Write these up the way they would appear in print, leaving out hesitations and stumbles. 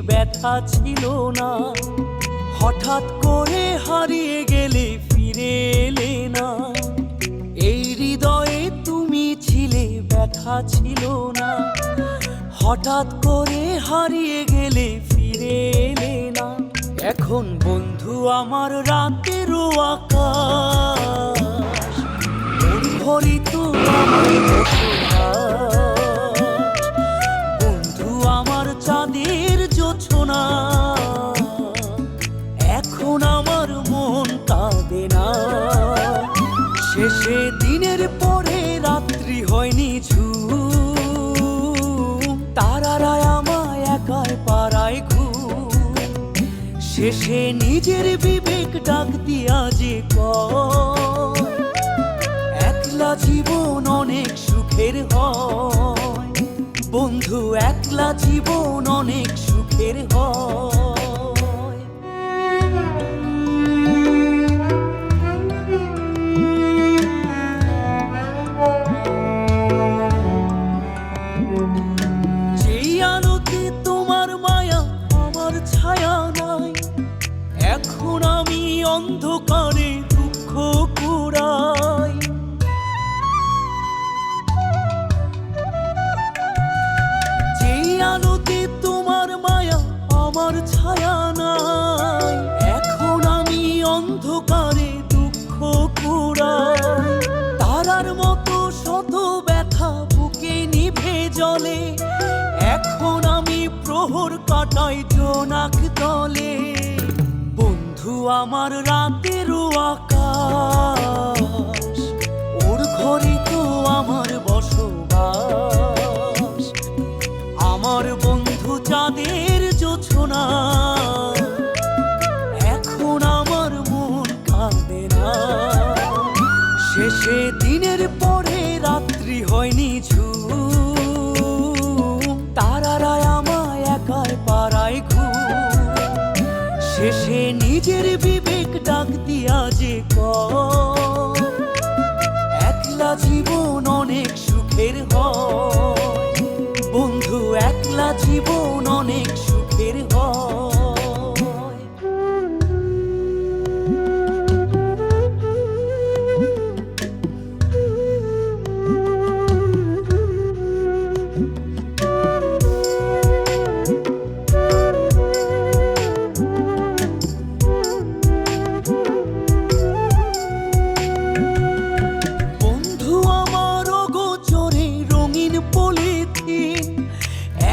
ব্যথা ছিল না, হঠাৎ করে হারিয়ে গেলে ফিরে এলে না। এই হৃদয়ে তুমি ছিলে, ব্যথা ছিল না, হঠাৎ করে হারিয়ে গেলে ফিরে এলে না। এখন বন্ধু আমার রাতেরও আকাশ, মুখরিত আমার বন্ধু আমার চাঁদের জোছনা। এখন আমার মন কাঁদে না, শেষে দিনের পরে রাত্রি হয়নি ঝুম, তারারা আমায় একাই পাড়ায় ঘুম। শেষে নিজের বিবেক ডাক দিয়া যে কয়, একলা জীবন অনেক সুখের হয় বন্ধু, একলা জীবন অনেক সুখের হয়। যেই আলোতে তোমার মায়া আমার ছায়া নাই, এখন আমি অন্ধকারে দুঃখ কুড়াই। যেই আলোতে তোমার মায়া আমার ছায়া নাই, এখন আমি অন্ধকারে দুঃখ কুড়াই। তারার মতো শত ব্যথা বুকে নিভে জ্বলে, এখন আমি প্রহর কাটাই জোনাক তলে। বন্ধু আমার রাতেরও আকাশ, ওর ঘরে তো আমার বসবাস। আমার বন্ধু চাঁদের জোছনা, এখন আমার মন কাঁদে না। শেষে দিনের পরে রাত্রি হয়নি ঝুম, তারারা আমায় একাই পাড়ায় ঘুম। শেষে নিজের বিবেক ডাক দিয়া যে কয়, একলা জীবন অনেক সুখের হয় বন্ধু, একলা জীবন অনেক সুখের হয়। বন্ধু আমার অগোচরে রঙিন পলিথিন,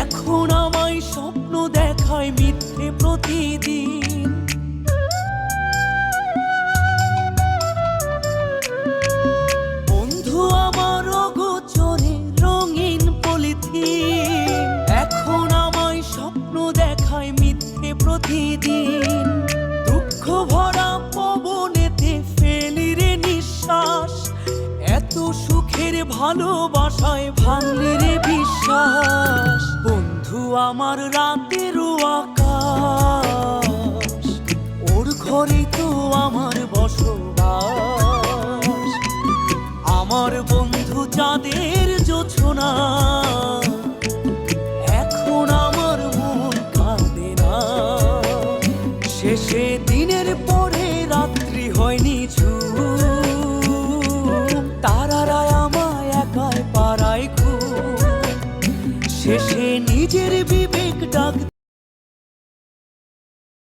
এখন আমায় স্বপ্ন দেখায় মিথ্যে প্রতিদিন। বন্ধু আমার অগোচরে রঙিন পলিথিন, এখন আমায় স্বপ্ন দেখায় মিথ্যে প্রতিদিন। দুঃখ ভরা পবনেতে ফেলি রে নিঃশ্বাস, এত সুখের ভালোবাসায় ভাঙলি রে বিশ্বাস। বন্ধু আমার রাতেরও আকাশ,